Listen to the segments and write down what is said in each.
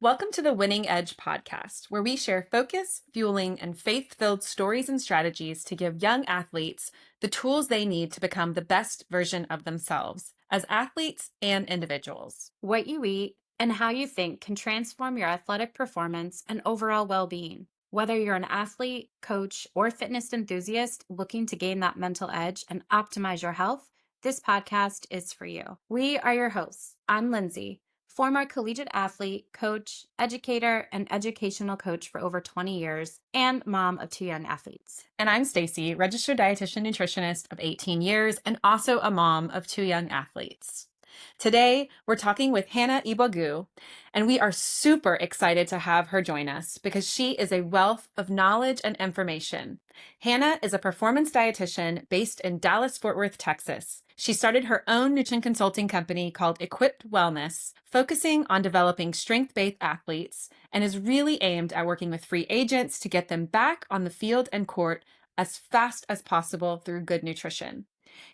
Welcome to the Winning Edge podcast, where we share focus, fueling, and faith-filled stories and strategies to give young athletes the tools they need to become the best version of themselves as athletes and individuals. What you eat and how you think can transform your athletic performance and overall well being. Whether you're an athlete, coach, or fitness enthusiast looking to gain that mental edge and optimize your health, this podcast is for you. We are your hosts. I'm Lindsay, former collegiate athlete, coach, educator, and educational coach for over 20 years, and mom of 2 young athletes. And I'm Stacy, registered dietitian nutritionist of 18 years and also a mom of 2 young athletes. Today, we're talking with Hannah Eboagu, and we are super excited to have her join us because she is a wealth of knowledge and information. Hannah is a performance dietitian based in Dallas-Fort Worth, Texas. She started her own nutrition consulting company called Equipped Wellness, focusing on developing strength-based athletes, and is really aimed at working with free agents to get them back on the field and court as fast as possible through good nutrition.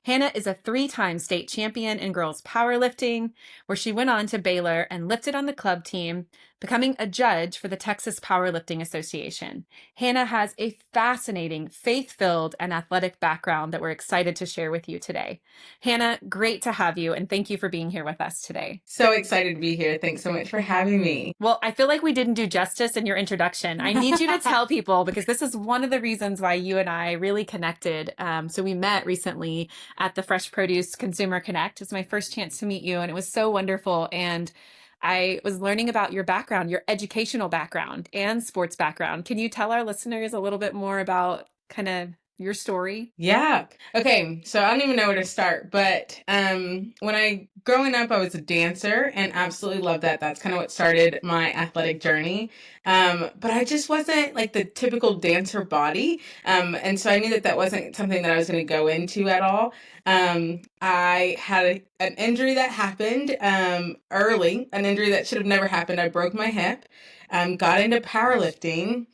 Hannah is a 3-time state champion in girls powerlifting, where she went on to Baylor and lifted on the club team, becoming a judge for the Texas Powerlifting Association. Hannah has a fascinating, faith-filled, and athletic background that we're excited to share with you today. Hannah, great to have you, and thank you for being here with us today. So excited to be here. Thanks so much for having me. Well, I feel like we didn't do justice in your introduction. I need you to tell people, because this is one of the reasons why you and I really connected. So we met recently at the Fresh Produce Consumer Connect. It's my first chance to meet you, and it was so wonderful. And I was learning about your background, your educational background and sports background. Can you tell our listeners a little bit more about kind of your story? Yeah. Okay. So I don't even know where to start, but growing up, I was a dancer and absolutely loved that. That's kind of what started my athletic journey. But I just wasn't like the typical dancer body. And so I knew that wasn't something that I was going to go into at all. I had an injury that happened early, an injury that should have never happened. I broke my hip, got into powerlifting.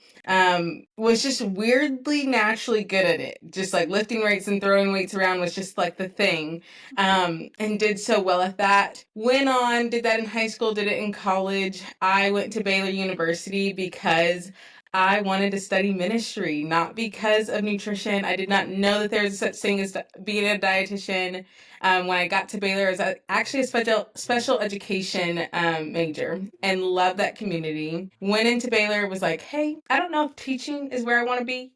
Was just weirdly naturally good at it. Just like lifting weights and throwing weights around was just like the thing. And did so well at that. Went on, did that in high school, did it in college. I went to Baylor University because I wanted to study ministry, not because of nutrition. I did not know that there was such thing as being a dietitian. When I got to Baylor, I was actually a special education major and loved that community. Went into Baylor, was like, hey, I don't know if teaching is where I want to be.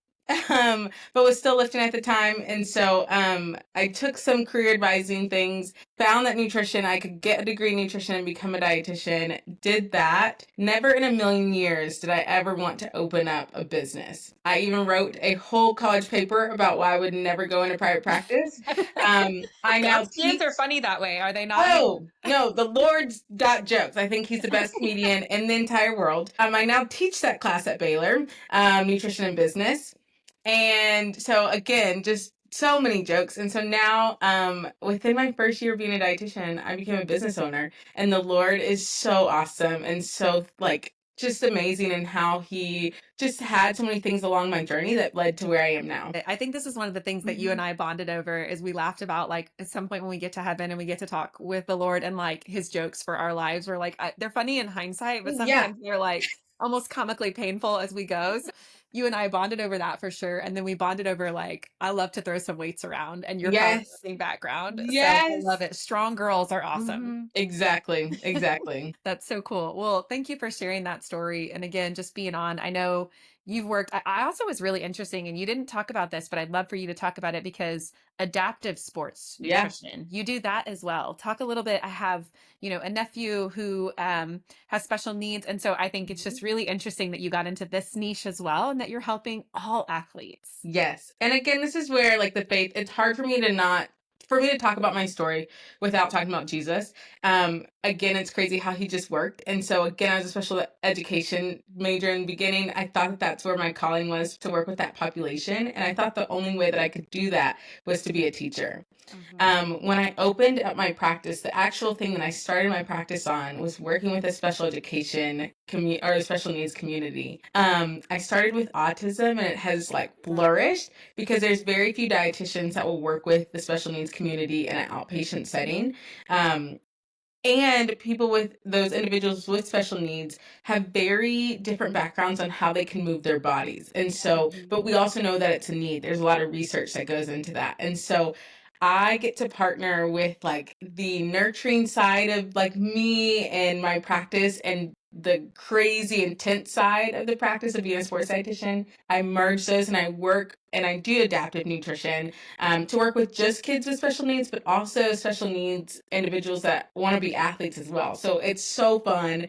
But was still lifting at the time. And so I took some career advising things, found that nutrition, I could get a degree in nutrition and become a dietitian, did that. Never in a million years did I ever want to open up a business. I even wrote a whole college paper about why I would never go into private practice. I now kids are funny that way, are they not? Oh, no, the Lord's got jokes. I think he's the best comedian in the entire world. I now teach that class at Baylor, nutrition and business. And so again, just so many jokes. And so now, within my first year of being a dietitian, I became a business owner, and the Lord is so awesome and so just amazing, and how he just had so many things along my journey that led to where I am now. I think this is one of the things that you and I bonded over, is we laughed about, like, at some point when we get to heaven and we get to talk with the Lord, and like his jokes for our lives were like, they're funny in hindsight, but sometimes they're like almost comically painful as we go. So you and I bonded over that for sure. And then we bonded over, like, I love to throw some weights around, and your powerlifting background. Yes. So I love it. Strong girls are awesome. Mm-hmm. Exactly. That's so cool. Well, thank you for sharing that story. And again, just being on, I know you've worked, I also was really interesting, and you didn't talk about this, but I'd love for you to talk about it, because adaptive sports nutrition, you do that as well. Talk a little bit. I have, a nephew who has special needs. And so I think it's just really interesting that you got into this niche as well, and that you're helping all athletes. Yes. And again, this is where the faith, it's hard for me to talk about my story without talking about Jesus. Again, it's crazy how he just worked. And so again, I was a special education major in the beginning. I thought that's where my calling was, to work with that population. And I thought the only way that I could do that was to be a teacher. Mm-hmm. When I opened up my practice, the actual thing that I started my practice on was working with a special education or a special needs community. I started with autism, and it has flourished, because there's very few dietitians that will work with the special needs community in an outpatient setting. And people with those individuals with special needs have very different backgrounds on how they can move their bodies. And so, Mhm. but we also know that it's a need. There's a lot of research that goes into that. And so I get to partner with like the nurturing side of like me and my practice and the crazy intense side of the practice of being a sports dietitian. I merge those and I work and I do adaptive nutrition to work with just kids with special needs, but also special needs individuals that want to be athletes as well. So it's so fun.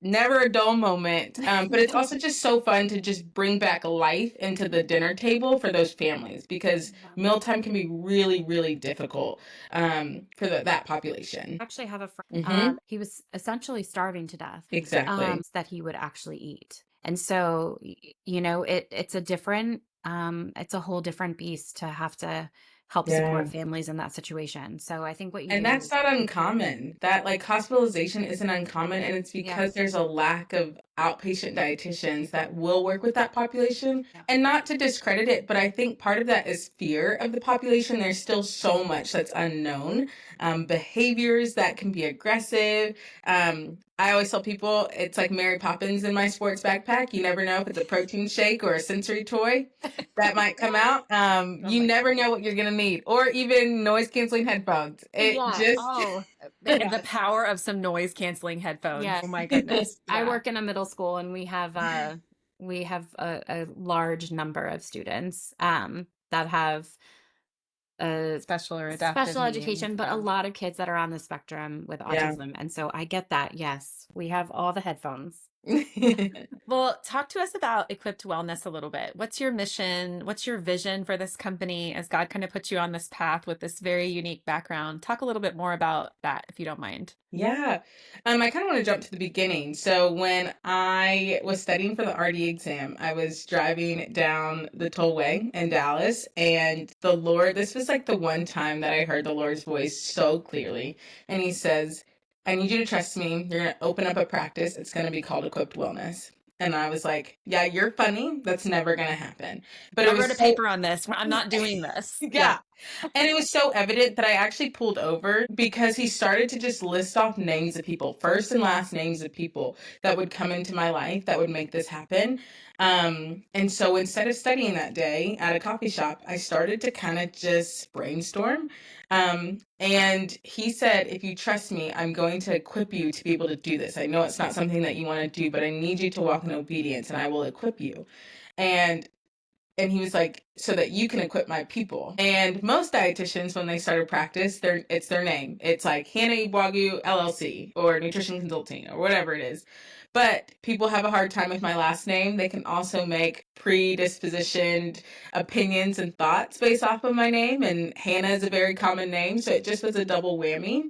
Never a dull moment, but it's also just so fun to just bring back life into the dinner table for those families because mealtime can be really, really difficult for that population. I actually have a friend, Hmm. he was essentially starving to death, Exactly. that he would actually eat. And so, it's a different, it's a whole different beast to have to help support Yeah. families in that situation. So I think what you And do that's is, not uncommon. That like hospitalization isn't uncommon, and it's yeah, because there's a lack of outpatient dietitians that will work with that population. yeah, And not to discredit it, but I think part of that is fear of the population. There's still so much that's unknown. Behaviors that can be aggressive. I always tell people it's like Mary Poppins in my sports backpack. You never know if it's a protein shake or a sensory toy that might come out. oh You my never know what you're gonna need, or even noise canceling headphones. It yeah. just Oh, The power of some noise canceling headphones. Oh yes. my goodness. I Yeah. work in a middle school, and we have a large number of students that have Special or adaptive special needs. education, but a Yeah. lot of kids that are on the spectrum with yeah. autism. And so I get that. Yes, we have all the headphones. Well, talk to us about Equipped Wellness a little bit. What's your mission? What's your vision for this company as God kind of put you on this path with this very unique background? Talk a little bit more about that, if you don't mind. Yeah. I kind of want to jump to the beginning. So when I was studying for the RD exam, I was driving down the tollway in Dallas, and the Lord, this was like the one time that I heard the Lord's voice so clearly. And he says, I need you to trust me. You're going to open up a practice. It's going to be called Equipped Wellness. And I was like, yeah, you're funny. That's never going to happen. But I it wrote a was so, paper on this. I'm not doing this. Yeah. yeah. And it was so evident that I actually pulled over because he started to just list off names of people, first and last names of people that would come into my life that would make this happen. And so instead of studying that day at a coffee shop, I started to kind of just brainstorm. And he said, if you trust me, I'm going to equip you to be able to do this. I know it's not something that you want to do, but I need you to walk in obedience and I will equip you. And he was like, so that you can equip my people. And most dietitians, when they start a practice, it's their name. It's like Hannah Eboagu LLC or Nutrition Consulting or whatever it is. But people have a hard time with my last name. They can also make predispositioned opinions and thoughts based off of my name. And Hannah is a very common name, so it just was a double whammy.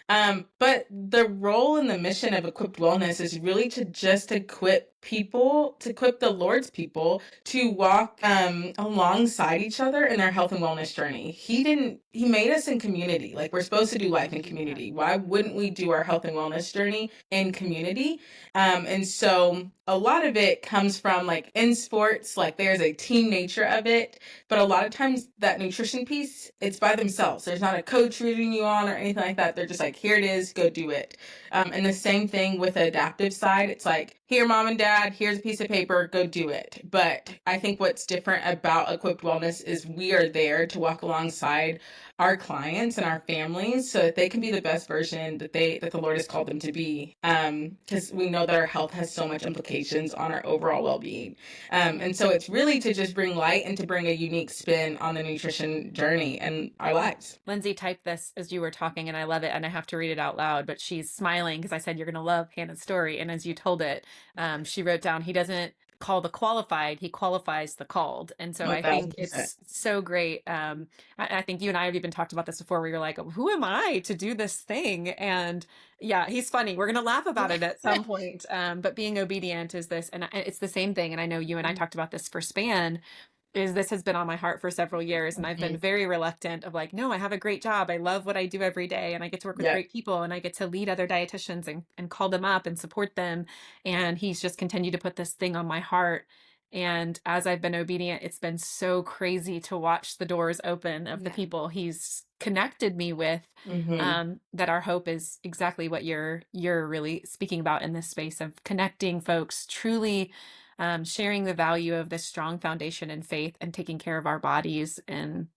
But the role and the mission of Equipped Wellness is really to just equip people, to equip the Lord's people to walk alongside each other in their health and wellness journey. He made us in community. Like we're supposed to do life in community. Why wouldn't we do our health and wellness journey in community? And so a lot of it comes from like in sports, like there's a team nature of it. But a lot of times that nutrition piece, it's by themselves. There's not a coach rooting you on or anything like that. They're just like, here it is, go do it. And the same thing with the adaptive side. It's like, here, mom and dad, here's a piece of paper, go do it. But I think what's different about Equipped Wellness is we are there to walk alongside our clients and our families so that they can be the best version that the Lord has called them to be. Because we know that our health has so much implications on our overall well-being. And so it's really to just bring light and to bring a unique spin on the nutrition journey and our lives. Lindsay typed this as you were talking, and I love it. And I have to read it out loud, but she's smiling because I said, you're going to love Hannah's story. And as you told it, she wrote down, he doesn't call the qualified, he qualifies the called. And so I think 1000%. it's so great. I think you and I have even talked about this before where you're like, who am I to do this thing? And yeah, he's funny. We're going to laugh about it at some point. But being obedient is this, and it's the same thing. And I know you and I talked about this for SPAN, is this has been on my heart for several years, and I've been very reluctant of like, no, I have a great job. I love what I do every day, and I get to work with Yeah. great people, and I get to lead other dietitians and call them up and support them. And he's just continued to put this thing on my heart. And as I've been obedient, it's been so crazy to watch the doors open of the Yeah. people he's connected me with, Hmm. that our hope is exactly what you're really speaking about in this space of connecting folks, truly sharing the value of this strong foundation in faith and taking care of our bodies and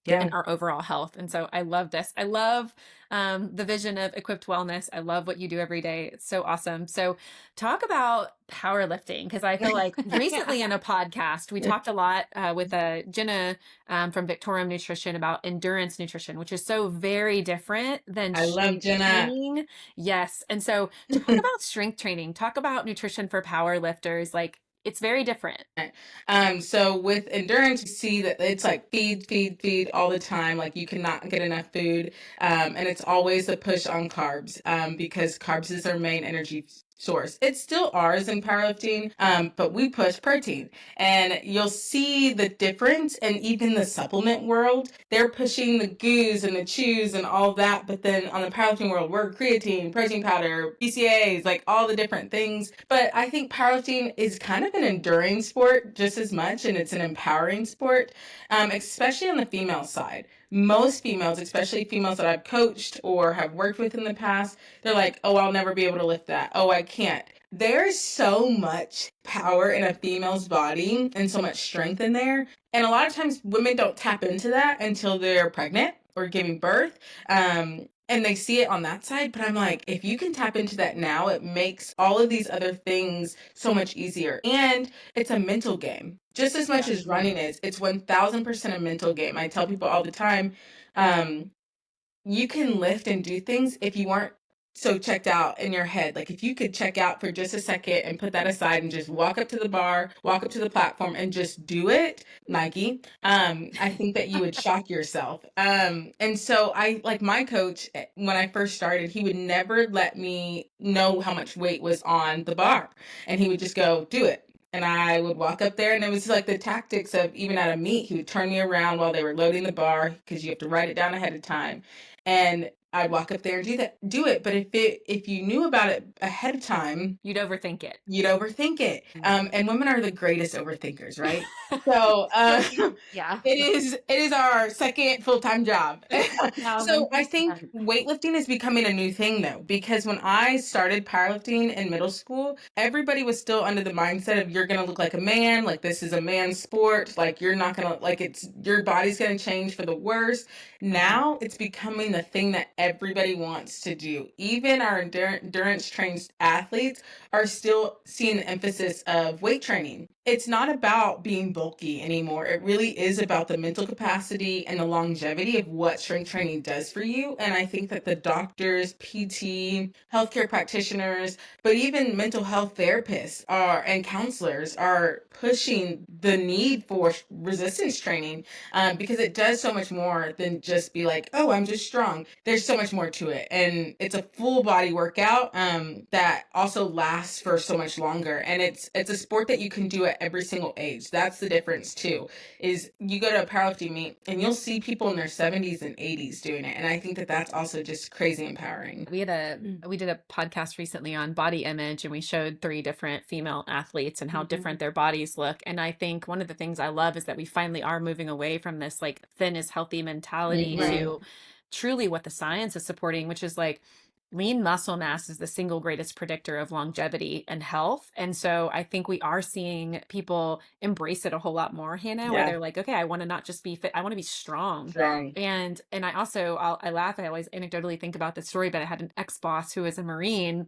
Yeah. our overall health. And so I love this. I love the vision of equipped wellness. I love what you do every day. It's so awesome. So talk about powerlifting, because I feel like recently in a podcast, we talked a lot with Jenna from Victorium Nutrition about endurance nutrition, which is so very different than I love strength Jenna. training. Yes. And so talk about strength training, talk about nutrition for powerlifters. Like, it's very different. So with endurance, you see that it's like feed, feed, feed all the time. Like you cannot get enough food. And it's always a push on carbs, because carbs is our main energy source. It's still ours in powerlifting, but we push protein. And you'll see the difference. And even the supplement world, they're pushing the goos and the chews and all that. But then on the powerlifting world, we're creatine, protein powder, BCAAs, like all the different things. But I think powerlifting is kind of an enduring sport just as much, and it's an empowering sport, especially on the female side. Most females, especially females that I've coached or have worked with in the past, they're like, oh, I'll never be able to lift that. Oh, I can't. There's so much power in a female's body and so much strength in there. And a lot of times women don't tap into that until they're pregnant or giving birth. And they see it on that side. But I'm like, if you can tap into that now, it makes all of these other things so much easier. And it's a mental game. Just as much as running is, it's 1000% a mental game. I tell people all the time, um, you can lift and do things if you weren't so checked out in your head. Like if you could check out for just a second and put that aside and just walk up to the bar, walk up to the platform and just do it, Nike, I think that you would shock yourself. And so I, like my coach, when I first started, he would never let me know how much weight was on the bar. And he would just go, do it. And I would walk up there, and it was like the tactics of even at a meet, he would turn me around while they were loading the bar because you have to write it down ahead of time. And I'd walk up there and do it. But if you knew about it ahead of time, You'd overthink it. you'd overthink it. And women are the greatest overthinkers, right? So Yeah. it is our second full-time job. So I think 1000%. weightlifting is becoming a new thing though, because when I started powerlifting in middle school, everybody was still under the mindset of you're gonna look like a man, like this is a man's sport, like you're not gonna like it's your body's gonna change for the worse. Now it's becoming the thing that everybody wants to do. Even our endurance trained athletes are still seeing the emphasis of weight training. It's not about being bulky anymore. It really is about the mental capacity and the longevity of what strength training does for you. And I think that the doctors, PT, healthcare practitioners, but even mental health therapists and counselors are pushing the need for resistance training, because it does so much more than just be like, oh, I'm just strong. There's so much more to it. And it's a full body workout that also lasts for so much longer. And it's a sport that you can do at every single age. That's the difference too, is you go to a powerlifting meet and you'll see people in their 70s and 80s doing it. And I think that that's also just crazy empowering. We did a podcast recently on body image, and we showed 3 different female athletes and how different their bodies look. And I think one of the things I love is that we finally are moving away from this like thin is healthy mentality to truly what the science is supporting, which is like lean muscle mass is the single greatest predictor of longevity and health. And so I think we are seeing people embrace it a whole lot more, Hannah, where they're like, okay, I want to not just be fit, I want to be strong. Strong. And I also, I laugh, I always anecdotally think about this story, but I had an ex-boss who was a Marine,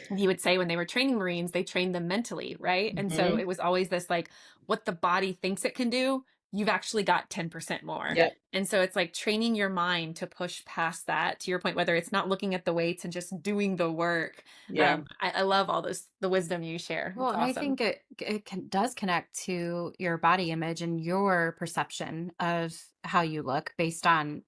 and he would say when they were training Marines, they trained them mentally, right? And so it was always this like, what the body thinks it can do, you've actually got 10% more. Yep. And so it's like training your mind to push past that, to your point, whether it's not looking at the weights and just doing the work. Yeah. I love all the wisdom you share. Well, It's and I awesome. think does connect to your body image and your perception of how you look based on,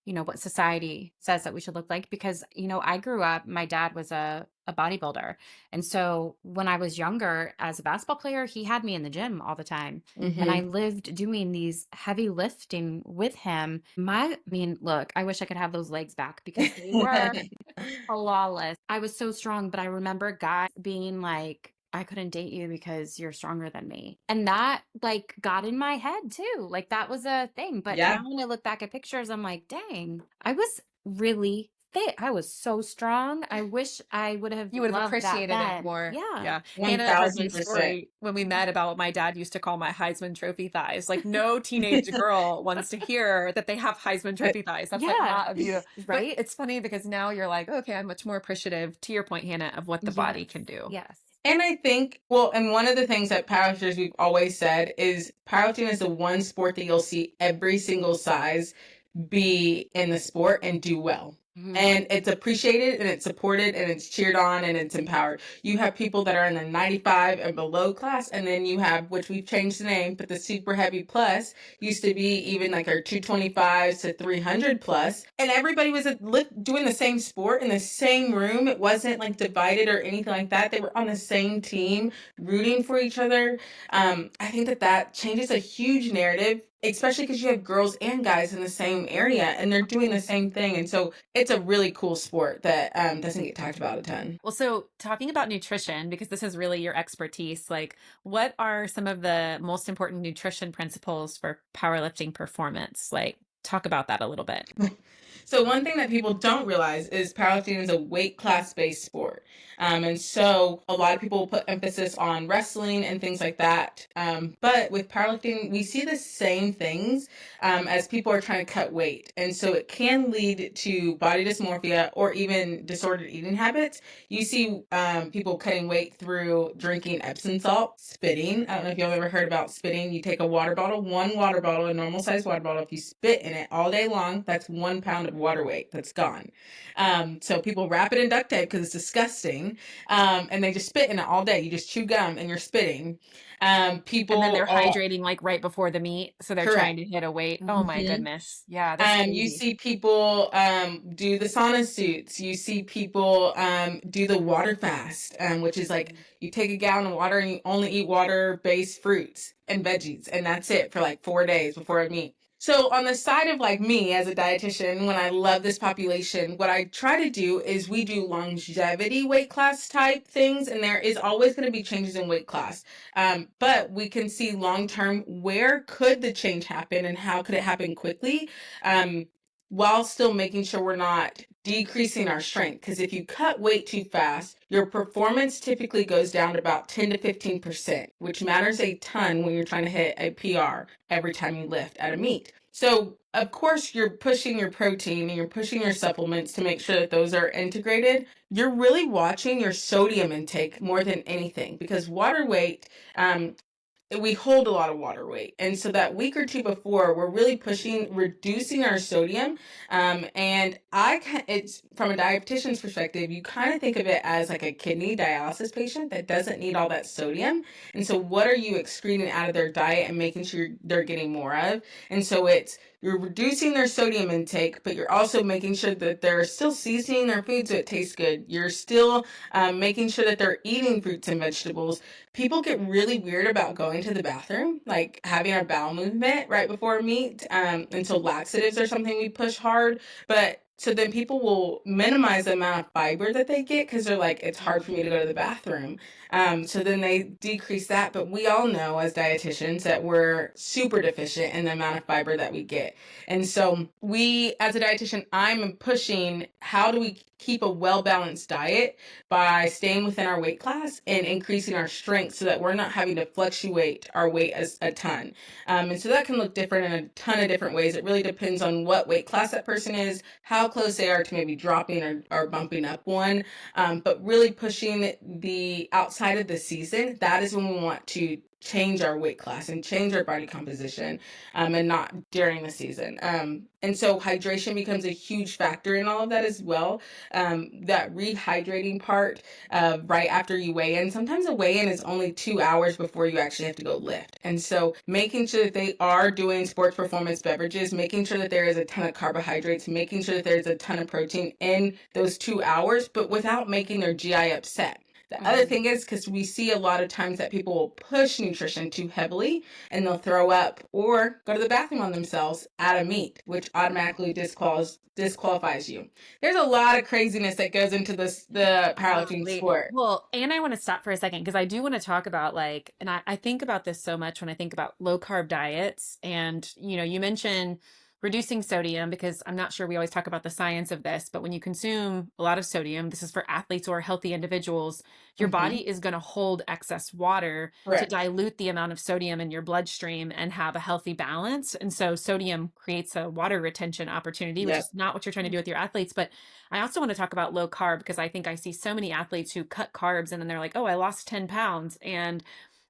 what society says that we should look like. Because, I grew up, my dad was a bodybuilder. And so when I was younger as a basketball player, he had me in the gym all the time. And I lived doing these heavy lifting with him. Look, I wish I could have those legs back because they were flawless. I was so strong, but I remember guys being like, I couldn't date you because you're stronger than me. And that like got in my head too. Like that was a thing. But Yeah. now when I look back at pictures, I'm like, dang, I was really fit. I was so strong. I wish I would have You would have loved that appreciated it then. more. Yeah. Hannah has this 1000%. story when we met about what my dad used to call my Heisman Trophy thighs. Like no teenage girl wants to hear that they have Heisman Trophy thighs. That's like Yeah. not a beautiful, but Right? it's funny because now you're like, okay, I'm much more appreciative, to your point, Hannah, of what the body Yes. can do. Yes. And I think, well, and one of the things that powerlifters we've always said is powerlifting is the one sport that you'll see every single size be in the sport and do well. Mhm. And it's appreciated and it's supported and it's cheered on and it's empowered. You have people that are in the 95 and below class, and then you have, which we've changed the name, but the super heavy plus used to be even like our 225s to 300 plus. And everybody was doing the same sport in the same room. It wasn't like divided or anything like that. They were on the same team, rooting for each other. I think that changes a huge narrative, especially because you have girls and guys in the same area and they're doing the same thing. And so it's a really cool sport that doesn't get talked about a ton. Well, so talking about nutrition, because this is really your expertise, like what are some of the most important nutrition principles for powerlifting performance? Like talk about that a little bit. So one thing that people don't realize is powerlifting is a weight class based sport. And so a lot of people put emphasis on wrestling and things like that. But with powerlifting, we see the same things as people are trying to cut weight. And so it can lead to body dysmorphia or even disordered eating habits. You see people cutting weight through drinking Epsom salt, spitting. I don't know if you've ever heard about spitting. You take a water bottle, one water bottle, a normal sized water bottle. If you spit in it all day long, that's 1 pound of water weight that's gone. So people wrap it in duct tape because it's disgusting. And they just spit in it all day. You just chew gum and you're spitting. People And then they're are hydrating like right before the meet. So they're correct. trying to hit a weight. Oh my Mhm. goodness. Yeah. That's You crazy. see people do the sauna suits. You see people do the water fast, which is like you take a gallon of water and you only eat water-based fruits and veggies, and that's it for like 4 days before a meet. So on the side of like me as a dietitian, when I love this population, what I try to do is we do longevity weight class type things, and there is always going to be changes in weight class. But we can see long term, where could the change happen and how could it happen quickly, while still making sure we're not decreasing our strength. Because if you cut weight too fast, your performance typically goes down to about 10 to 15%, which matters a ton when you're trying to hit a PR every time you lift at a meet. So of course you're pushing your protein and you're pushing your supplements to make sure that those are integrated. You're really watching your sodium intake more than anything, because water weight, we hold a lot of water weight. And so that week or two before, we're really reducing our sodium. And it's from a dietitian's perspective, you kind of think of it as like a kidney dialysis patient that doesn't need all that sodium. And so what are you excreting out of their diet and making sure they're getting more of? And so you're reducing their sodium intake, but you're also making sure that they're still seasoning their food so it tastes good. You're still making sure that they're eating fruits and vegetables. People get really weird about going to the bathroom, like having our bowel movement right before a meet. And so laxatives are something we push hard. But so then people will minimize the amount of fiber that they get because they're like, it's hard for me to go to the bathroom. So then they decrease that. But we all know as dietitians that we're super deficient in the amount of fiber that we get. And so as a dietitian, I'm pushing, how do we keep a well-balanced diet by staying within our weight class and increasing our strength so that we're not having to fluctuate our weight as a ton. And so that can look different in a ton of different ways. It really depends on what weight class that person is, how close they are to maybe dropping or bumping up one. But really pushing the outside of the season, that is when we want to change our weight class and change our body composition, and not during the season. And so hydration becomes a huge factor in all of that as well. That rehydrating part right after you weigh in. Sometimes a weigh-in is only 2 hours before you actually have to go lift. And so making sure that they are doing sports performance beverages, making sure that there is a ton of carbohydrates, making sure that there's a ton of protein in those 2 hours, but without making their GI upset. The other thing is because we see a lot of times that people will push nutrition too heavily and they'll throw up or go to the bathroom on themselves at a meet, which automatically disqualifies you. There's a lot of craziness that goes into the powerlifting sport. Well, and I want to stop for a second because I do want to talk about and I think about this so much when I think about low carb diets. And, you mentioned reducing sodium, because I'm not sure we always talk about the science of this, but when you consume a lot of sodium, this is for athletes or healthy individuals, your body is going to hold excess water to dilute the amount of sodium in your bloodstream and have a healthy balance. And so sodium creates a water retention opportunity, which is not what you're trying to do with your athletes. But I also want to talk about low carb because I think I see so many athletes who cut carbs and then they're like, oh, I lost 10 pounds. And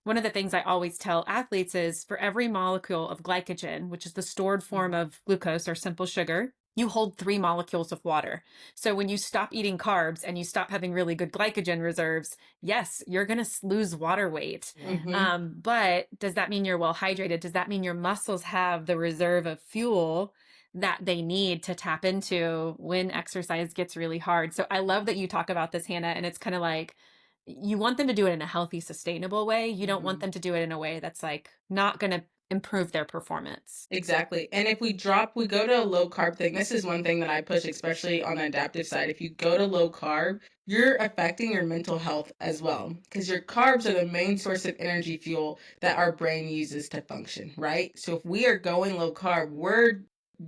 one of the things I always tell athletes is for every molecule of glycogen, which is the stored form of glucose or simple sugar, you hold 3 molecules of water. So when you stop eating carbs and you stop having really good glycogen reserves, yes, you're going to lose water weight. But does that mean you're well hydrated? Does that mean your muscles have the reserve of fuel that they need to tap into when exercise gets really hard? So I love that you talk about this, Hannah, and it's kind of like, you want them to do it in a healthy, sustainable way. You don't want them to do it in a way that's like not going to improve their performance. Exactly. And if we go to a low carb thing, this is one thing that I push, especially on the adaptive side. If you go to low carb, you're affecting your mental health as well, because your carbs are the main source of energy fuel that our brain uses to function, right? So if we are going low carb, we're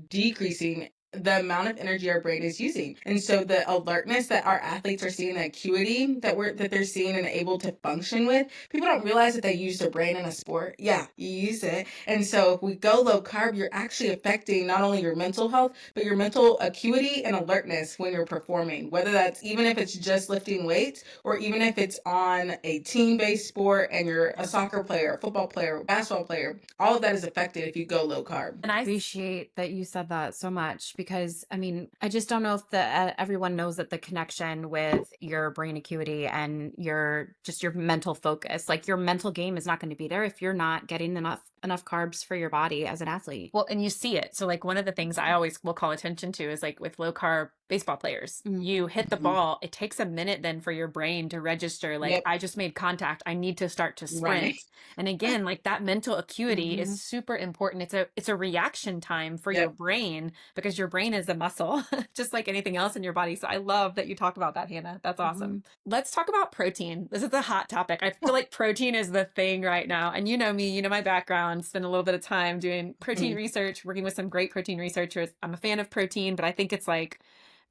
decreasing the amount of energy our brain is using. And so the alertness that our athletes are seeing, the acuity that they're seeing and able to function with, people don't realize that they use their brain in a sport. Yeah, you use it. And so if we go low carb, you're actually affecting not only your mental health, but your mental acuity and alertness when you're performing, whether that's even if it's just lifting weights or even if it's on a team-based sport and you're a soccer player, a football player, basketball player, all of that is affected if you go low carb. And I appreciate that you said that so much because, I mean, I just don't know if everyone knows that the connection with your brain acuity and your mental focus, like your mental game is not going to be there if you're not getting enough carbs for your body as an athlete. Well, and you see it. So like one of the things I always will call attention to is like with low carb baseball players, you hit the ball, it takes a minute then for your brain to register, like, I just made contact, I need to start to sprint. And again, like that mental acuity is super important. It's a reaction time for your brain, because your brain is a muscle, just like anything else in your body. So I love that you talk about that, Hannah. That's awesome. Let's talk about protein. This is a hot topic. I feel like protein is the thing right now. And you know me, you know my background, spend a little bit of time doing protein research, working with some great protein researchers. I'm a fan of protein, but I think it's like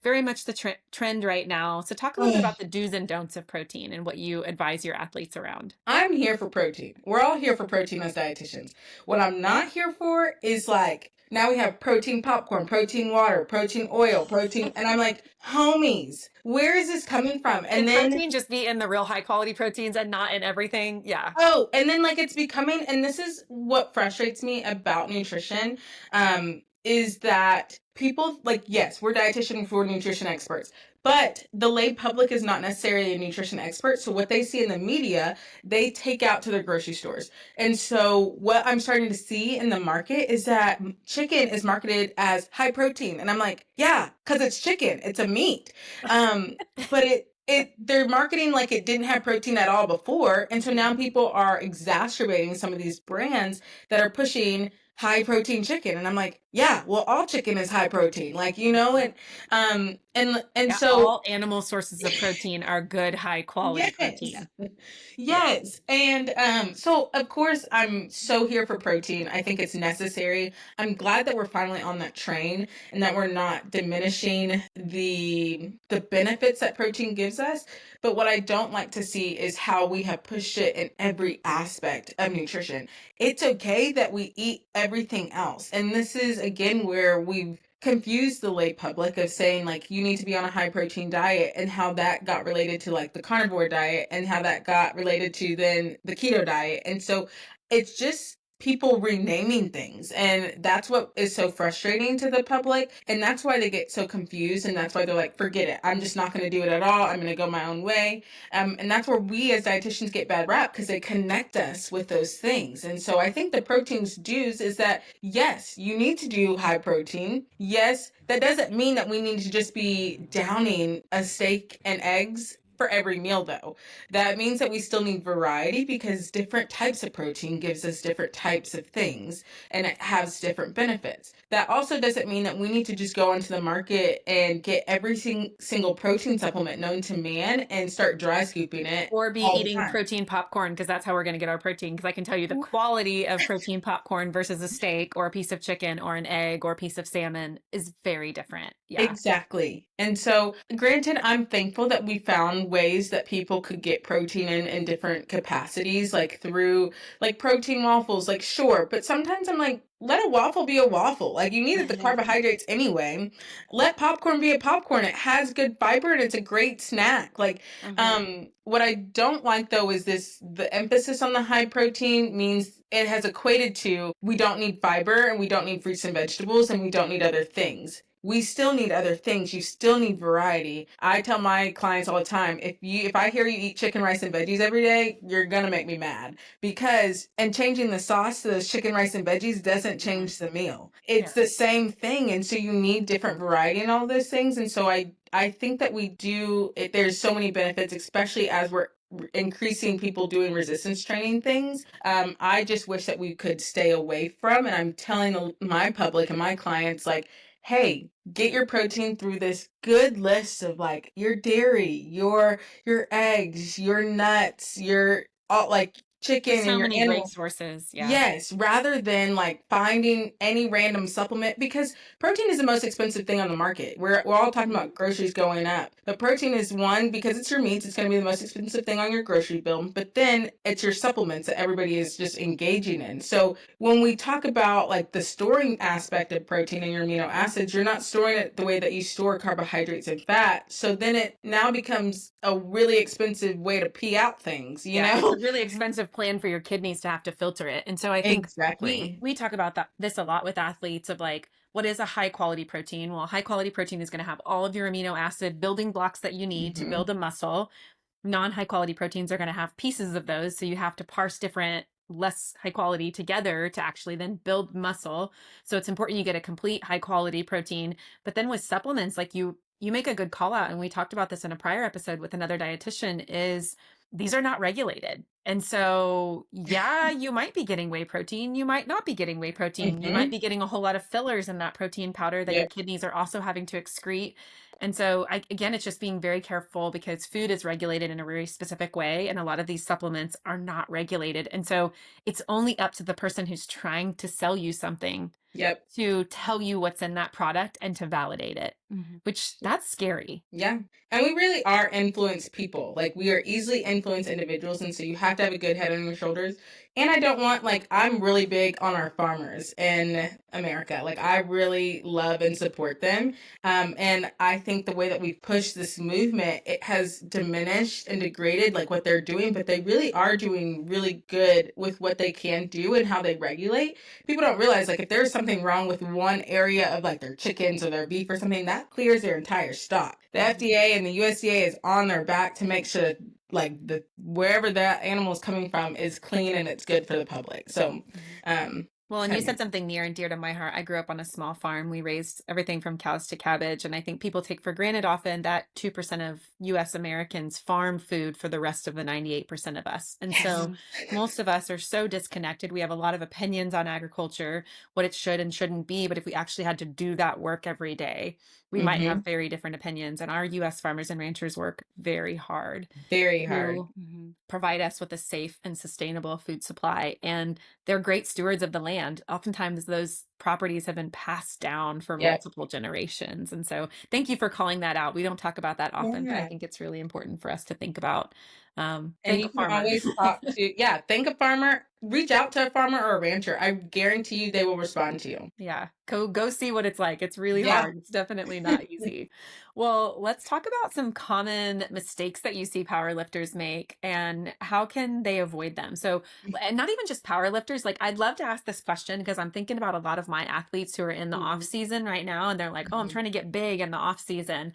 very much the trend right now. So talk a little bit about the do's and don'ts of protein and what you advise your athletes around. I'm here for protein. We're all here for protein as dietitians. What I'm not here for is like, now we have protein popcorn, protein water, protein oil, protein. And I'm like, homies, where is this coming from? And then protein just be in the real high quality proteins and not in everything. Yeah. Oh, and then like it's becoming, and this is what frustrates me about nutrition, is that people like, yes, we're dietitians, we're nutrition experts, but the lay public is not necessarily a nutrition expert. So what they see in the media, they take out to their grocery stores. And so what I'm starting to see in the market is that chicken is marketed as high protein. And I'm like, yeah, because it's chicken, it's a meat. But they're marketing like it didn't have protein at all before. And so now people are exacerbating some of these brands that are pushing high protein chicken. And I'm like, yeah, well, all chicken is high protein, like, you know, and so all animal sources of protein are good, high quality protein. Yes. And so of course I'm so here for protein. I think it's necessary. I'm glad that we're finally on that train and that we're not diminishing the benefits that protein gives us. But what I don't like to see is how we have pushed it in every aspect of nutrition. It's okay that we eat everything else. And this is again where we've confused the lay public of saying like you need to be on a high protein diet, and how that got related to like the carnivore diet, and how that got related to then the keto diet. And so it's just people renaming things, and that's what is so frustrating to the public, and that's why they get so confused, and that's why they're like, forget it, I'm just not going to do it at all, I'm going to go my own way. And that's where we as dietitians get bad rap, because they connect us with those things. And so I think the protein's dues is that yes, you need to do high protein. Yes, that doesn't mean that we need to just be downing a steak and eggs for every meal though. That means that we still need variety because different types of protein gives us different types of things and it has different benefits. That also doesn't mean that we need to just go onto the market and get every single protein supplement known to man and start dry scooping it Or be all the eating time. protein popcorn, because that's how we're going to get our protein. Because I can tell you the quality of protein popcorn versus a steak or a piece of chicken or an egg or a piece of salmon is very different. Yeah. Exactly. And so, granted, I'm thankful that we found ways that people could get protein in different capacities, like through like protein waffles, like sure, but sometimes I'm like, let a waffle be a waffle. Like you needed the carbohydrates anyway. Let popcorn be a popcorn. It has good fiber and it's a great snack. Like, what I don't like though is the emphasis on the high protein means it has equated to we don't need fiber and we don't need fruits and vegetables and we don't need other things. We still need other things. You still need variety. I tell my clients all the time, if I hear you eat chicken, rice, and veggies every day, you're gonna make me mad. Because and changing the sauce to those chicken, rice, and veggies doesn't change the meal. It's the same thing. And so you need different variety in all those things. And so I think that we do there's so many benefits, especially as we're increasing people doing resistance training things. I just wish that we could stay away from, and I'm telling my public and my clients, like, hey, get your protein through this good list of like your dairy, your eggs, your nuts, your all like chicken There's and so your many great animal. sources. Yeah. Yes, rather than like finding any random supplement because protein is the most expensive thing on the market. We're all talking about groceries going up. But protein is one because it's your meats, it's going to be the most expensive thing on your grocery bill. But then it's your supplements that everybody is just engaging in. So when we talk about like the storing aspect of protein and your amino acids, you're not storing it the way that you store carbohydrates and fat. So then it now becomes a really expensive way to pee out things, you Yeah, know? it's a really expensive plan for your kidneys to have to filter it. And so I think Exactly. we talk about this a lot with athletes of like, what is a high quality protein? Well, high quality protein is going to have all of your amino acid building blocks that you need to build a muscle. Non-high quality proteins are going to have pieces of those. So you have to parse different less high quality together to actually then build muscle. So it's important you get a complete high quality protein. But then with supplements, like you make a good call out, and we talked about this in a prior episode with another dietitian, is these are not regulated. And so, yeah, you might be getting whey protein. You might not be getting whey protein. You might Mm-hmm. be getting a whole lot of fillers in that protein powder that your Yep. kidneys are also having to excrete. And so, again, it's just being very careful because food is regulated in a very specific way. And a lot of these supplements are not regulated. And so it's only up to the person who's trying to sell you something Yep. to tell you what's in that product and to validate it, which that's scary. Yeah. And we really are influenced people. Like we are easily influenced individuals. And so you have to have a good head on your shoulders. And I don't want, like, I'm really big on our farmers in America. Like I really love and support them. And I think the way that we've pushed this movement, it has diminished and degraded like what they're doing, but they really are doing really good with what they can do and how they regulate. People don't realize like if there's something wrong with one area of like their chickens or their beef or something, that clears their entire stock. The FDA and the USDA is on their back to make sure like the wherever that animal is coming from is clean and it's good for the public. So Well, and you said something near and dear to my heart. I grew up on a small farm. We raised everything from cows to cabbage. And I think people take for granted often that 2% of US Americans farm food for the rest of the 98% of us. And so most of us are so disconnected. We have a lot of opinions on agriculture, what it should and shouldn't be. But if we actually had to do that work every day, we might have very different opinions. And our US farmers and ranchers work very hard. Very hard. To provide us with a safe and sustainable food supply. And they're great stewards of the land. Oftentimes those properties have been passed down for multiple generations. And so thank you for calling that out. We don't talk about that often, but I think it's really important for us to think about. And you can always talk to, thank a farmer, reach out to a farmer or a rancher. I guarantee you they will respond to you. Yeah. Go see what it's like. It's really hard. It's definitely not easy. Well, let's talk about some common mistakes that you see powerlifters make and how can they avoid them. So, and not even just powerlifters, like I'd love to ask this question because I'm thinking about a lot of my athletes who are in the off season right now and they're like, "Oh, I'm trying to get big in the off season."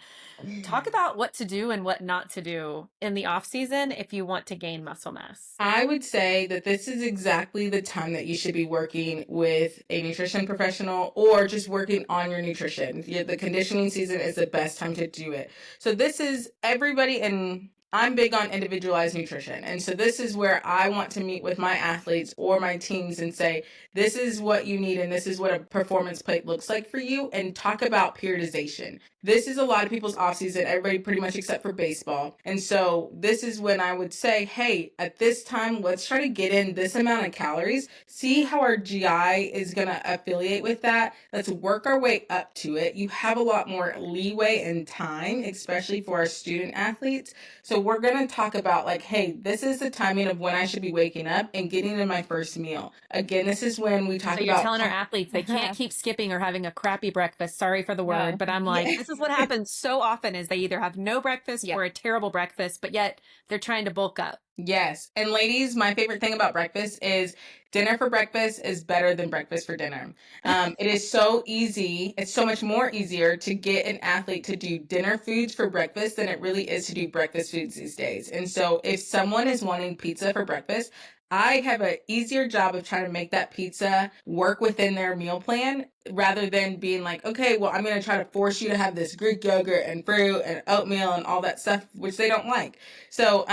Talk about what to do and what not to do in the off season if you want to gain muscle mass. I would say that this is exactly the time that you should be working with a nutrition professional or just working on your nutrition. The conditioning season is the best time to do it. So this is everybody, and I'm big on individualized nutrition. And so this is where I want to meet with my athletes or my teams and say, this is what you need and this is what a performance plate looks like for you, and talk about periodization. This is a lot of people's off season, everybody pretty much except for baseball. And so this is when I would say, hey, at this time, let's try to get in this amount of calories, see how our GI is going to affiliate with that. Let's work our way up to it. You have a lot more leeway and time, especially for our student athletes. So we're going to talk about like, hey, this is the timing of when I should be waking up and getting in my first meal. Again, this is when we talk So you're about telling our athletes they can't keep skipping or having a crappy breakfast. Sorry for the word, but I'm like, this is what happens so often is they either have no breakfast or a terrible breakfast, but yet they're trying to bulk up. Yes. And ladies, my favorite thing about breakfast is dinner for breakfast is better than breakfast for dinner. It is so easy. It's so much more easier to get an athlete to do dinner foods for breakfast than it really is to do breakfast foods these days. And so if someone is wanting pizza for breakfast, I have an easier job of trying to make that pizza work within their meal plan rather than being like, okay, well, I'm going to try to force you to have this Greek yogurt and fruit and oatmeal and all that stuff, which they don't like. So,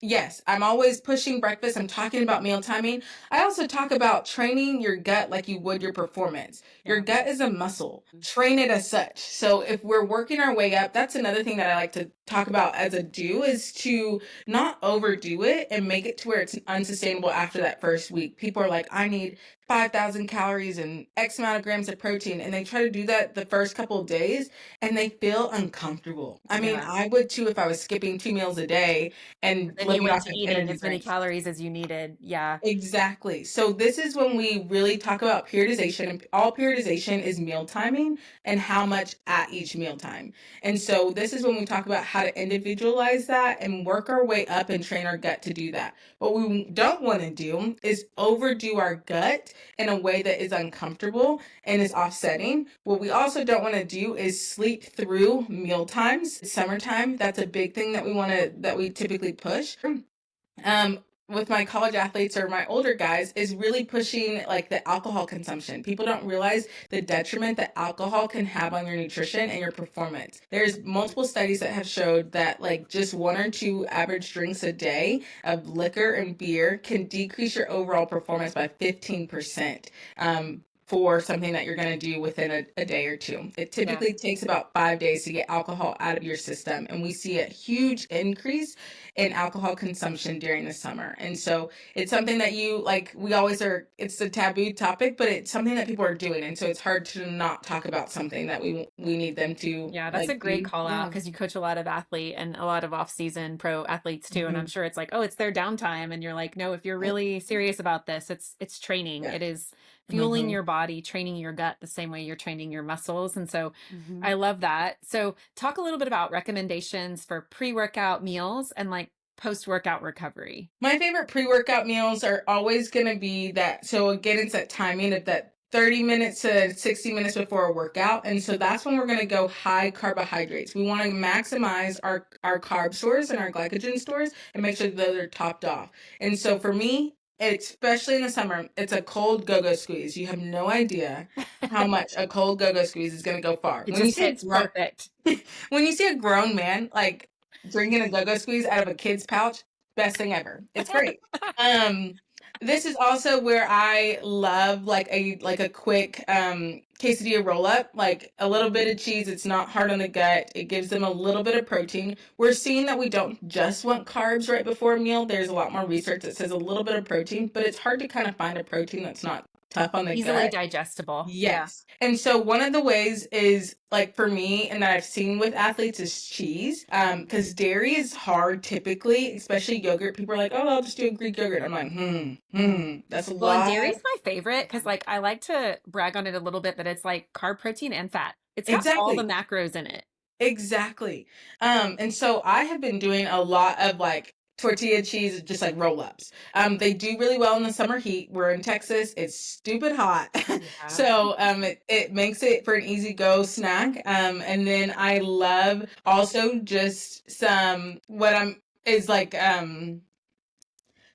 yes, I'm always pushing breakfast. I'm talking about meal timing. I also talk about training your gut like you would your performance. Your gut is a muscle. Train it as such. So if we're working our way up, that's another thing that I like to talk about as a do is to not overdo it and make it to where it's unsustainable after that first week. People are like, I need 5,000 calories and X amount of grams of protein. And they try to do that the first couple of days and they feel uncomfortable. I mean, I would too if I was skipping 2 meals a day and Then you living went off to of eating energy as many drinks. calories as you needed. Yeah. Exactly. So this is when we really talk about periodization. And all periodization is meal timing and how much at each meal time. And so this is when we talk about how to individualize that and work our way up and train our gut to do that. What we don't want to do is overdo our gut in a way that is uncomfortable and is offsetting. What we also don't want to do is sleep through meal times. Summertime, that's a big thing that we typically push. With my college athletes or my older guys is really pushing like the alcohol consumption. People don't realize the detriment that alcohol can have on your nutrition and your performance. There's multiple studies that have showed that like just 1 or 2 average drinks a day of liquor and beer can decrease your overall performance by 15%. For something that you're going to do within a day or two. It typically takes about 5 days to get alcohol out of your system. And we see a huge increase in alcohol consumption during the summer. And so it's something that it's a taboo topic, but it's something that people are doing. And so it's hard to not talk about something that we need them to. Yeah, that's a great call out because you coach a lot of athlete and a lot of off-season pro athletes too. And I'm sure it's like, oh, it's their downtime. And you're like, no, if you're really serious about this, it's training. It is fueling your body, training your gut the same way you're training your muscles. And so I love that. So talk a little bit about recommendations for pre-workout meals and like post-workout recovery. My favorite pre-workout meals are always going to be that. So again, it's that timing of that 30 minutes to 60 minutes before a workout. And so that's when we're going to go high carbohydrates. We want to maximize our carb stores and our glycogen stores and make sure that those are topped off. And so for me, especially in the summer, it's a cold go-go squeeze. You have no idea how much a cold go-go squeeze is going to go far. It's perfect. When you see a grown man like drinking a go-go squeeze out of a kid's pouch, best thing ever. It's great. This is also where I love like a quick quesadilla roll up, like a little bit of cheese. It's not hard on the gut. It gives them a little bit of protein. We're seeing that we don't just want carbs right before a meal. There's a lot more research that says a little bit of protein, but it's hard to kind of find a protein that's not tough on the easily gut. digestible. Yes. Yeah. And so one of the ways is like for me and that I've seen with athletes is cheese. Because dairy is hard typically, especially yogurt. People are like, oh, I'll just do a Greek yogurt. I'm like, that's a lot. Well, and dairy's my favorite because like I like to brag on it a little bit that it's like carb, protein, and fat. It's got all the macros in it. Exactly. And so I have been doing a lot of like tortilla cheese, just like roll-ups. They do really well in the summer heat. We're in Texas. It's stupid hot. So it makes it for an easy go snack. And then I love also just some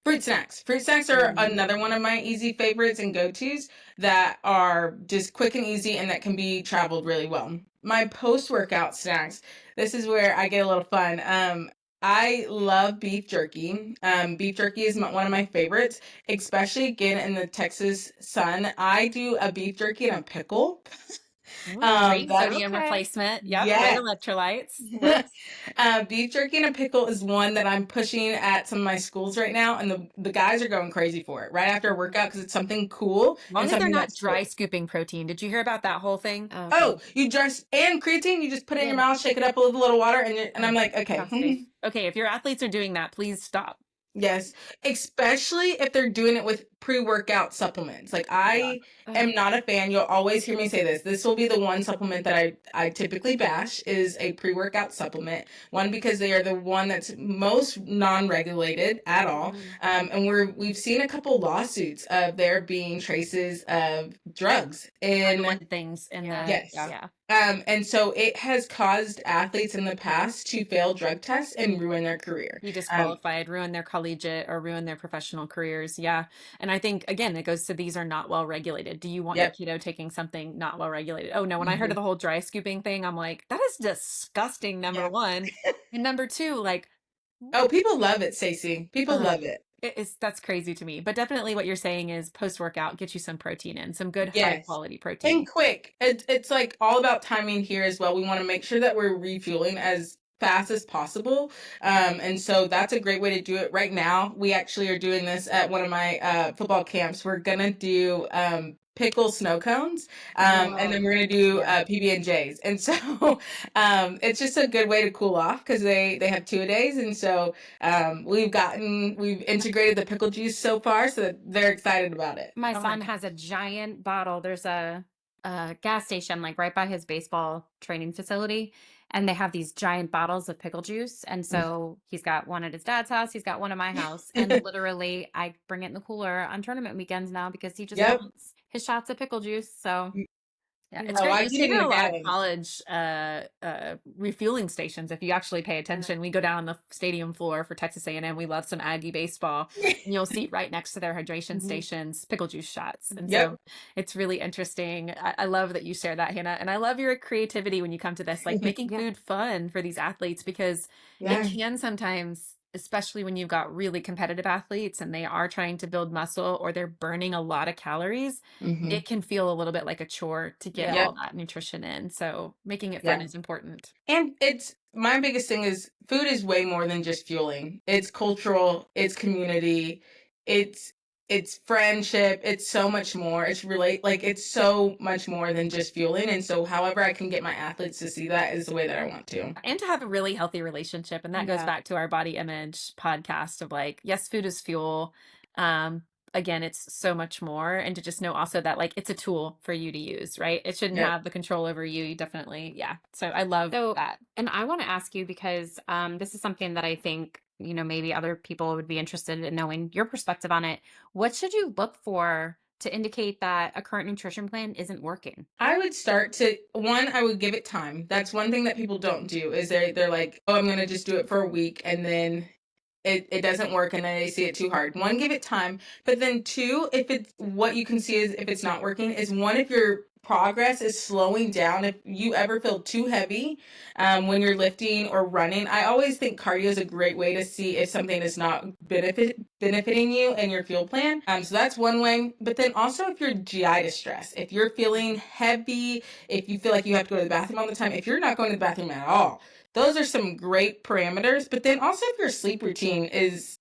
fruit snacks. Fruit snacks are another one of my easy favorites and go-tos that are just quick and easy and that can be traveled really well. My post-workout snacks, this is where I get a little fun. I love beef jerky. Beef jerky is one of my favorites, especially again in the Texas sun. I do a beef jerky and a pickle. Ooh, great That's sodium replacement. Yep, great yes. electrolytes. Works. Beef jerky and a pickle is one that I'm pushing at some of my schools right now, and the guys are going crazy for it right after a workout because it's something cool As long and as they're something not that's dry cool. scooping protein. Did you hear about that whole thing? Oh, Oh, God. you just and creatine, you just put it in your Yeah. mouth, shake it up with a little water, and I'm Oh, like, Disgusting. okay. okay, if your athletes are doing that, please stop. Yes, especially if they're doing it with pre-workout supplements. Like I Ugh. am not a fan. You'll always hear me say this. This will be the one supplement that I typically bash is a pre-workout supplement. One, because they are the one that's most non-regulated at all. Mm. And we've seen a couple lawsuits of there being traces of drugs in Unwanted things in Yeah. the yes. yeah. And so it has caused athletes in the past to fail drug tests and ruin their career. Be disqualified, ruin their collegiate or ruin their professional careers. Yeah. And I think, again, it goes to these are not well regulated. Do you want your Yep. kiddo taking something not well regulated? Oh, no. When I heard Mhm. of the whole dry scooping thing, I'm like, that is disgusting, number Yeah. one. And number two, like, Oh, people love it, Stacy. People ugh, love it. that's crazy to me. But definitely what you're saying is post workout, get you some protein in, some good high Yes. quality And protein. quick. It's like all about timing here as well. We want to make sure that we're refueling as fast as possible. And so that's a great way to do it right now. We actually are doing this at one of my football camps. We're gonna do pickle snow cones. And then we're gonna do Yeah. PB&Js. And so it's just a good way to cool off because they have 2-a-days. And so we've integrated the pickle juice so far so that they're excited about it. My Oh my son has a giant bottle. There's a gas station like right by his baseball training facility, and they have these giant bottles of pickle juice. And so he's got one at his dad's house, he's got one at my house, and literally I bring it in the cooler on tournament weekends now because he just Yep. wants his shots of pickle juice. So Yeah, he it's Oh, great. I You get see it it in at the a lot of gallons. college refueling stations. If you actually pay attention, we go down the stadium floor for Texas A&M. We love some Aggie baseball, and you'll see right next to their hydration Mhm. stations pickle juice shots. And Yep. so it's really interesting. I love that you share that, Hannah, and I love your creativity when you come to this, like making Yeah. food fun for these athletes because it Yeah. can sometimes. Especially when you've got really competitive athletes and they are trying to build muscle or they're burning a lot of calories, Hmm. it can feel a little bit like a chore to get Yeah. all Yep. that nutrition in. So making it fun Yeah. is important. And it's my biggest thing is food is way more than just fueling. It's cultural, it's community, it's it's friendship, it's so much more. It's so much more than just fueling. And so however I can get my athletes to see that is the way that I want to. And to have a really healthy relationship. And that goes Yeah. back to our body image podcast of like, yes, food is fuel. Um, Again, it's so much more. And to just know also that like it's a tool for you to use, right? It shouldn't Yep. have the control over you. You definitely, yeah. So I love So, that. and I want to ask you because this is something that I think, maybe other people would be interested in knowing your perspective on it. What should you look for to indicate that a current nutrition plan isn't working? I would start to one, I would give it time. That's one thing that people don't do is they're like, oh, I'm gonna just do it for a week and then it doesn't work and then they see it too hard. One, give it time. But then two, if it's what you can see is if it's not working, is one, if your progress is slowing down, if you ever feel too heavy when you're lifting or running, I always think cardio is a great way to see if something is not benefiting you and your fuel plan. So that's one way. But then also if you're GI distress, if you're feeling heavy, if you feel like you have to go to the bathroom all the time, if you're not going to the bathroom at all, those are some great parameters. But then also if your sleep routine is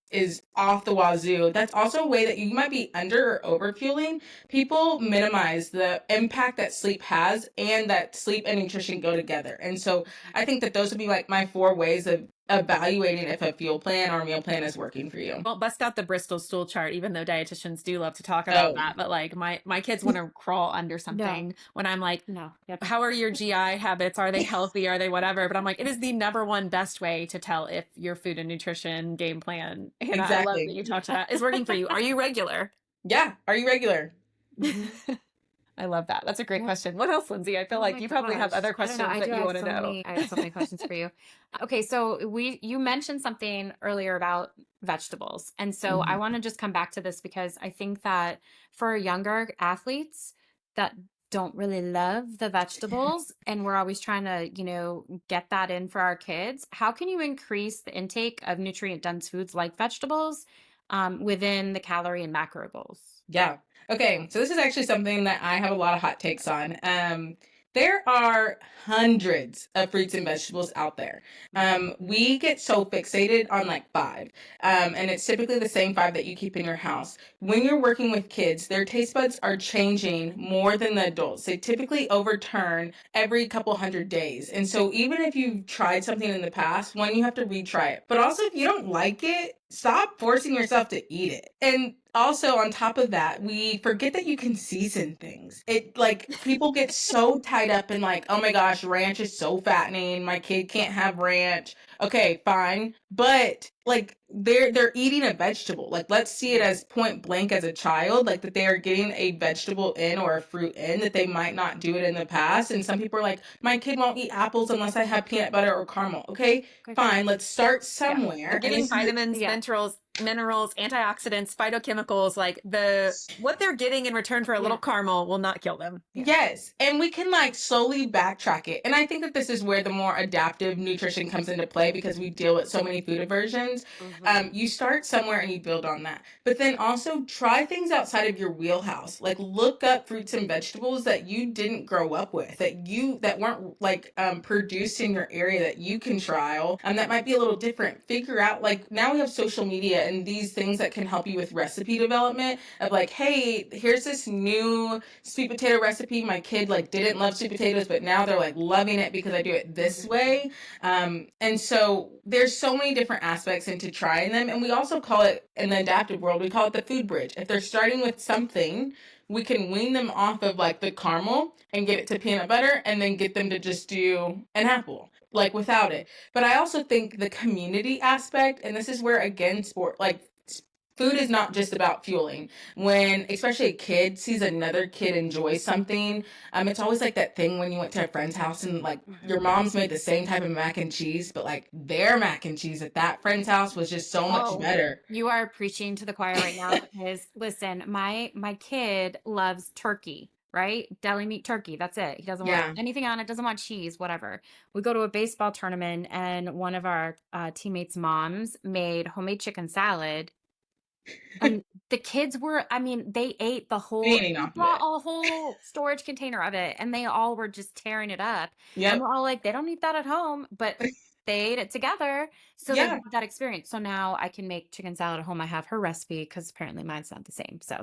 off the wazoo, that's also a way that you might be under or over fueling. People minimize the impact that sleep has and that sleep and nutrition go together. And so I think that those would be like my 4 ways of evaluating if a fuel plan or meal plan is working for you. Well, bust out the Bristol stool chart, even though dietitians do love to talk about Oh, that. But like my kids want to crawl under something when I'm like, No. Yep. how are your GI habits? Are they healthy? Are they whatever? But I'm like, it is the number one best way to tell if your food and nutrition game plan, and I love that exactly. you talked to that, is working for you. Are you regular? Yeah. Are you regular? I love that. That's a great Yeah. question. What else, Lindsay? I feel Oh like my you probably have gosh. other I don't questions know. I that do you have want to so know. many. I have so many questions for you. Okay, so you mentioned something earlier about vegetables, and so I Mhm. want to just come back to this because I think that for younger athletes, that don't really love the vegetables, and we're always trying to, get that in for our kids. How can you increase the intake of nutrient-dense foods like vegetables within the calorie and macro goals? Yeah. Okay. So this is actually something that I have a lot of hot takes on. There are hundreds of fruits and vegetables out there. We get so fixated on like five, and it's typically the same five that you keep in your house. When you're working with kids, their taste buds are changing more than the adults. They typically overturn every couple hundred days. And so even if you've tried something in the past, one, you have to retry it. But also, if you don't like it, stop forcing yourself to eat it. And also on top of that, we forget that you can season things. It like people get so tied up in like, oh my gosh, ranch is so fattening. My kid can't have ranch. Okay, fine. But like they're eating a vegetable. Like let's see it as point blank as a child, like that they are getting a vegetable in or a fruit in that they might not do it in the past. And some people are like, my kid won't eat apples unless I have peanut butter or caramel. Okay, fine. Let's start somewhere. They're getting And vitamins, minerals, antioxidants, phytochemicals, like what they're getting in return for a little caramel will not kill them. Yes. And we can like slowly backtrack it. And I think that this is where the more adaptive nutrition comes into play because we deal with so many food aversions. You start somewhere and you build on that. But then also try things outside of your wheelhouse. Like look up fruits and vegetables that you didn't grow up with, that weren't like produced in your area that you can trial. That might be a little different. Figure out like now we have social media and these things that can help you with recipe development of like, hey, here's this new sweet potato recipe. My kid like didn't love sweet potatoes, but now they're like loving it because I do it this way. And so there's so many different aspects into trying them. And we also call it in the adaptive world, we call it the food bridge. If they're starting with something, we can wean them off of like the caramel and get it to peanut butter and then get them to just do an apple like without it. But I also think the community aspect, and this is where again food is not just about fueling. When especially a kid sees another kid enjoy something, it's always like that thing when you went to a friend's house and like your mom's made the same type of mac and cheese, but like their mac and cheese at that friend's house was just so much better. You are preaching to the choir right now because listen, my kid loves turkey. Right? Deli meat turkey. That's it. He doesn't want anything on it. Doesn't want cheese, whatever. We go to a baseball tournament and one of our teammates' moms made homemade chicken salad. And the kids were, they ate the whole, Feeding off of brought it. a whole storage container of it and they all were just tearing it up. Yep. And we're all like, they don't eat that at home, but they ate it together. So they had that experience. So now I can make chicken salad at home. I have her recipe because apparently mine's not the same. So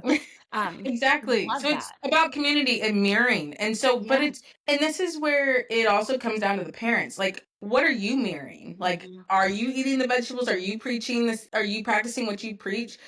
exactly. So it's about community and mirroring. And so, but and this is where it also comes down to the parents. Like, what are you mirroring? Like, are you eating the vegetables? Are you preaching this? Are you practicing what you preach?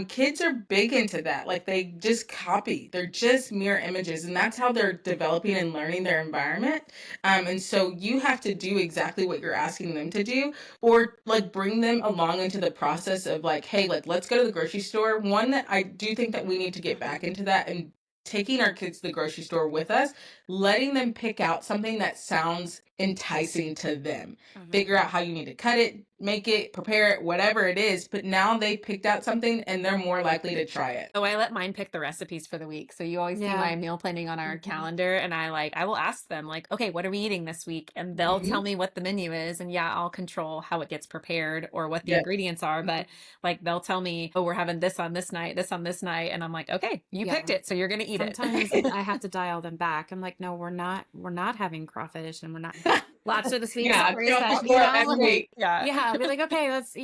Kids are big into that. Like they just copy. They're just mirror images. And that's how they're developing and learning their environment. And so you have to do exactly what you're asking them to do, or like bring them along into the process of like, hey, like let's go to the grocery store. One that I do think that we need to get back into that and taking our kids to the grocery store with us, letting them pick out something that sounds enticing to them. Figure out how you need to cut it, make it, prepare it, whatever it is. But now they picked out something and they're more likely to try it. So I let mine pick the recipes for the week. So you always see my meal planning on our calendar and I will ask them like, okay, what are we eating this week? And they'll tell me what the menu is. And I'll control how it gets prepared or what the ingredients are. But like, they'll tell me, oh, we're having this on this night, this on this night. And I'm like, okay, you picked it. So you're going to eat it. Sometimes I have to dial them back. I'm like, no, we're not having crawfish and we're not lobster this week. I'll be like, okay, let's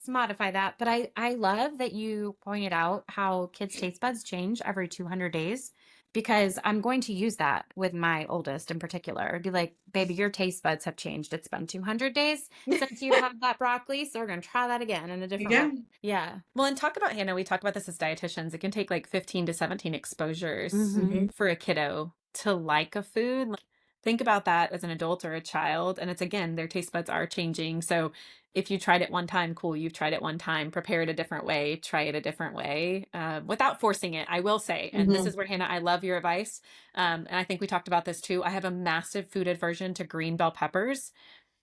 modify that. But I love that you pointed out how kids' taste buds change every 200 days because I'm going to use that with my oldest in particular. I'd be like, baby, your taste buds have changed. It's been 200 days since you had that broccoli. So we're going to try that again in a different way. Yeah. Well, and talk about, Hannah, we talk about this as dietitians. It can take like 15 to 17 exposures for a kiddo to like a food. Think about that as an adult or a child. And it's, again, their taste buds are changing. So if you tried it one time, cool, you've tried it one time, prepare it a different way, try it a different way, without forcing it, I will say. And this is where, Hannah, I love your advice. And I think we talked about this too. I have a massive food aversion to green bell peppers.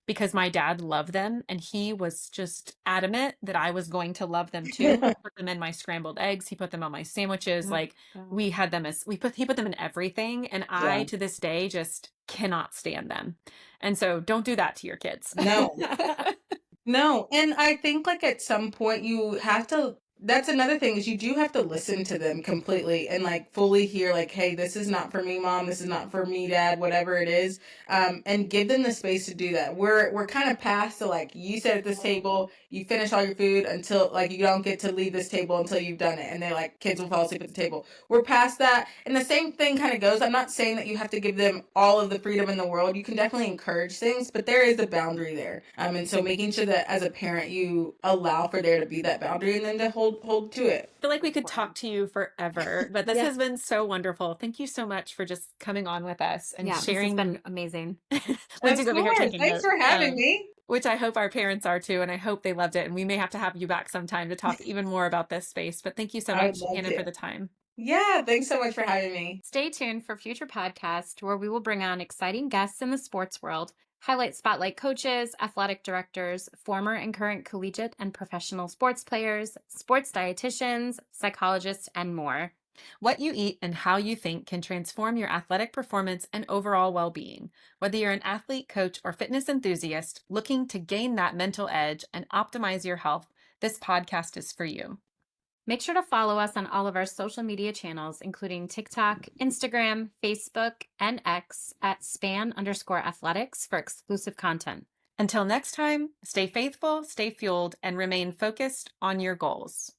because my dad loved them and he was just adamant that I was going to love them too. He put them in my scrambled eggs. He put them on my sandwiches. Like we had them as he put them in everything. And I, to this day, just cannot stand them. And so don't do that to your kids. No. No. And I think like at some point you have to, that's another thing is you do have to listen to them completely and like fully hear like, hey, this is not for me, mom. This is not for me, dad, whatever it is. And give them the space to do that. We're kind of past the like, you sit at this table, you finish all your food until like you don't get to leave this table until you've done it. And they're like, kids will fall asleep at the table. We're past that. And the same thing kind of goes. I'm not saying that you have to give them all of the freedom in the world. You can definitely encourage things, but there is a boundary there. And so making sure that as a parent, you allow for there to be that boundary and then to hold to it. I feel like we could talk to you forever, but this has been so wonderful. Thank you so much for just coming on with us and sharing. This has been amazing. Lindsay's over here taking Thanks notes, for having me. which I hope our parents are too, and I hope they loved it. And we may have to have you back sometime to talk even more about this space. But thank you so much, Hannah, for the time. Yeah, thanks so much for having me. Stay tuned for future podcasts where we will bring on exciting guests in the sports world, highlight spotlight coaches, athletic directors, former and current collegiate and professional sports players, sports dietitians, psychologists, and more. What you eat and how you think can transform your athletic performance and overall well-being. Whether you're an athlete, coach, or fitness enthusiast looking to gain that mental edge and optimize your health, this podcast is for you. Make sure to follow us on all of our social media channels, including TikTok, Instagram, Facebook, and X at @span_athletics for exclusive content. Until next time, stay faithful, stay fueled, and remain focused on your goals.